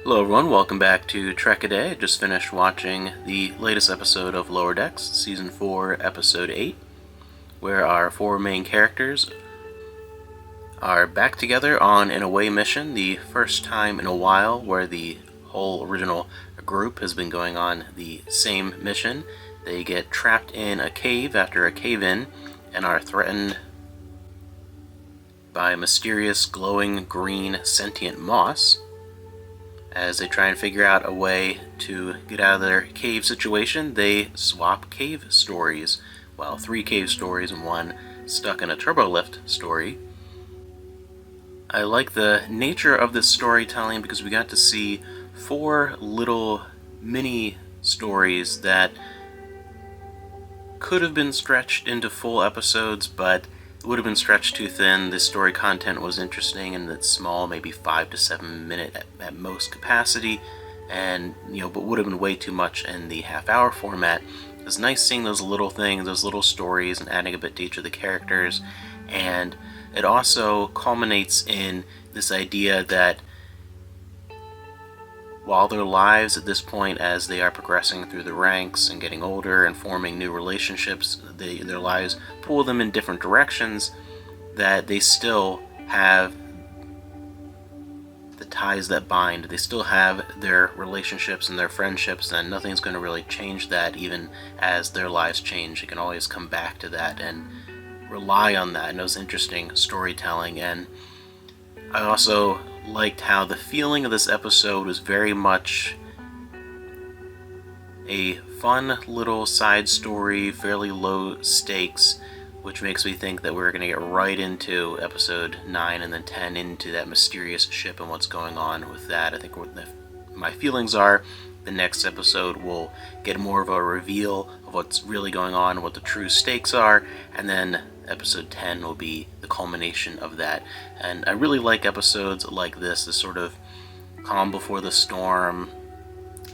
Hello everyone, welcome back to Trek A Day. I just finished watching the latest episode of Lower Decks, Season 4, Episode 8, where our four main characters are back together on an away mission, the first time in a while where the whole original group has been going on the same mission. They get trapped in a cave after a cave-in and are threatened by mysterious glowing green sentient moss. As they try and figure out a way to get out of their cave situation, they swap cave stories. Well, 3 cave stories and 1 stuck in a turbolift story. I like the nature of this storytelling because we got to see 4 little mini stories that could have been stretched into full episodes, but it would have been stretched too thin. The story content was interesting and it's small, maybe 5 to 7 minute at most capacity, and but would have been way too much in the half-hour format. It's nice seeing those little things, those little stories, and adding a bit to each of the characters. And it also culminates in this idea that while their lives at this point, as they are progressing through the ranks and getting older and forming new relationships, their lives pull them in different directions, that they still have the ties that bind. They still have their relationships and their friendships, and nothing's going to really change that. Even as their lives change, they can always come back to that and rely on that. And it was interesting storytelling. And I also liked how the feeling of this episode was very much a fun little side story, fairly low stakes, which makes me think that we're going to get right into episode 9 and then 10, into that mysterious ship and what's going on with that. I think what my feelings are, the next episode will get more of a reveal of what's really going on, what the true stakes are, and then episode 10 will be the culmination of that. And I really like episodes like this sort of calm before the storm,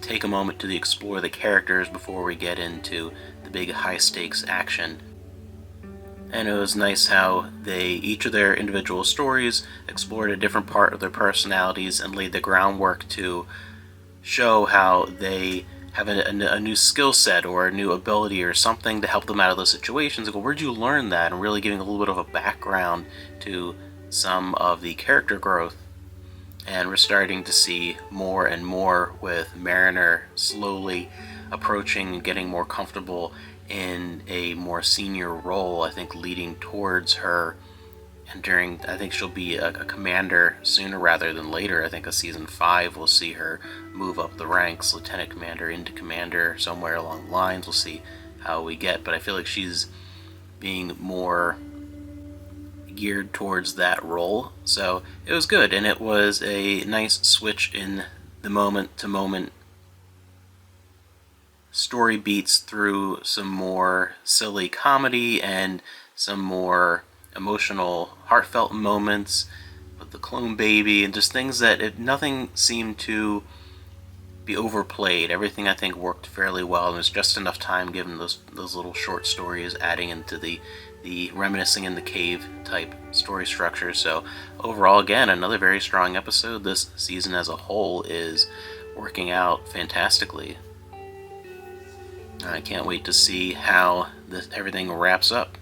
take a moment to explore the characters before we get into the big high stakes action. And it was nice how each of their individual stories explored a different part of their personalities and laid the groundwork to show how they have a new skill set or a new ability or something to help them out of those situations. Like, where'd you learn that? And really giving a little bit of a background to some of the character growth. And we're starting to see more and more with Mariner slowly approaching and getting more comfortable in a more senior role, I think leading towards her entering. I think she'll be a commander sooner rather than later. I think a season 5 will see her move up the ranks, lieutenant commander into commander, somewhere along the lines. We'll see how we get, but I feel like she's being more geared towards that role. So it was good, and it was a nice switch in the moment-to-moment story beats through some more silly comedy and some more emotional, heartfelt moments with the clone baby and just things that nothing seemed to be overplayed. Everything I think worked fairly well, and there's just enough time given those little short stories adding into the reminiscing in the cave type story structure. So overall, again, another very strong episode. This season as a whole is working out fantastically. I can't wait to see how everything wraps up.